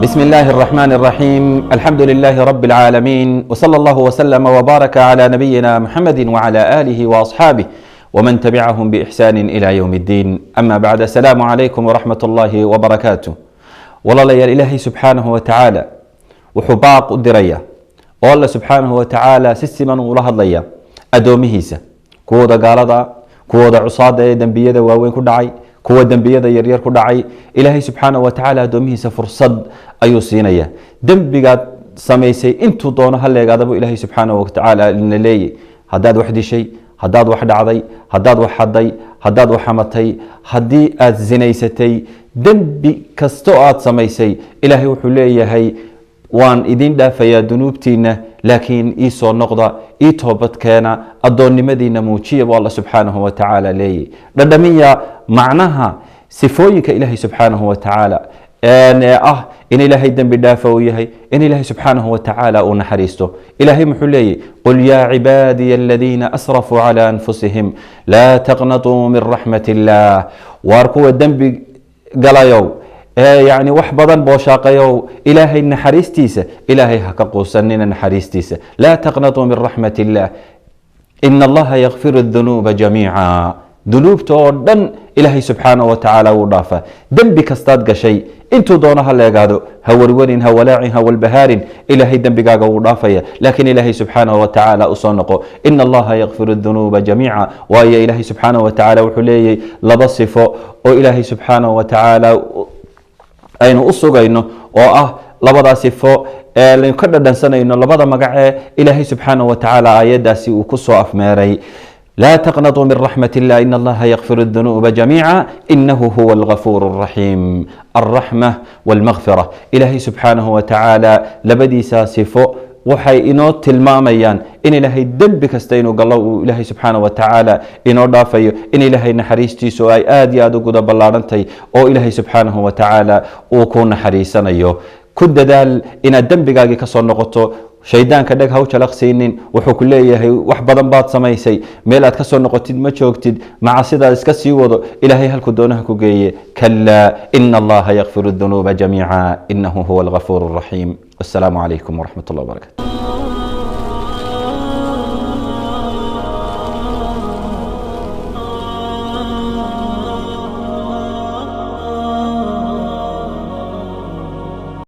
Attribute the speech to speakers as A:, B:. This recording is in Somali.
A: بسم الله الرحمن الرحيم. الحمد لله رب العالمين، وصلى الله وسلم وبارك على نبينا محمد وعلى آله وأصحابه ومن تبعهم بإحسان إلى يوم الدين. أما بعد، السلام عليكم ورحمة الله وبركاته. والله يا إلهي سبحانه وتعالى وحباق الدرية والله سبحانه وتعالى سسمن ولها الضيا أدومهيسا كودا قالدا كودا عصادة دنبية واوين كدعي kuwa dambiyada yaryar ku dhacay ilaahay subxaanahu wa tacaala addoomihiisa fursad ayuu siinaya. dembigaad samaysay intuu doono ha leegaadaba ilaahay subxaanahu wa tacaala ina leeyay. haddaad wax dishay, haddaad wax dhacday, haddaad wax xaday, haddaad wax xamatay, haddii aad zinaysatay, dembi kastoo aad samaysay ilaahay wuxuu leeyahay waan idin dhaafayaa dunuubtiina, laakiin ii soo noqda, ii toobad keena, addoonnimadiina muujiya buu alla subxaanahu wa tacaala leeyay. dhadhamiya macnaha sifooyinka ilaahay subxaanahu wa tacaala ah in ilaahay dembi dhaafa uu yahay, in ilaahay subxaanahu wa tacaala uu naxariisto. ilaahay muxuu leeyay qul yaa cibaadiya aladiina asrafuu calaa anfusihim laa taqnatuu min raxmat illaah. waar kuwa dembi galayow يعني wax badan booshaaqayow ilaahay naxariistiisa ilaahay ha ka quusanina naxariistiisa. laa taqnatuu min raxmat illaah ina allaha yakfiru dunuuba jamiica. dunuubta oo dhan ilaahay subxaanahu wa tacaala wuu dhaafaa. dembi kastaad gashay intuu doono ha leegaado, ha warwarin, ha walaacin, ha walbahaarin, ilaahay dembigaaga wuu dhaafaya. laakiin ilaahay subxaanahu wa tacaala usoo noqo. ina allaha yakfiru dunuuba jamiica. waayo ilaahay subxaanahu wa tacaala wuxuu leeyahy laba sifo oo ilaahay subxaanahu wa tacaala aynu u sugayno oo ah labadaa sifo aynu ka dhadhansanayno labada magacee ilaahay subxaanahu wa tacaala aayadaasi uu ku soo afmeeray. laa taqnatuu min raxmat illah ina allaha yakfiru dunuuba jamiica inahu huwa algafuur الraxiim. alraxma walmagfira. ilaahay subxaanahu wa tacaala labadiisaa sifo waxay inoo tilmaamayaan in ilaahay dembi kasta inuu gallo uu ilaahay subxaanahu wa tacaala inoo dhaafayo, in ilaahay naxariistiisu ay aad iyo aad u guda ballaadhantahay oo ilaahay subxaanahu wa tacaala uu ku naxariisanayo. ku dadaal inaad dembigaagii ka soo noqoto. shaydaanka dheg ha u jalaqsiinin. wuxuu ku leeyahay wax badan baad samaysay, meel aad ka soo noqotid ma joogtid, macasidaad iska sii wado, ilaahay halku doonaha ku geeye. kalaa ina allaha yakfiru dunuuba jamiica inahu huwa algafuur الraxiim. والسلام عليكم ورحمة الله وبركاته.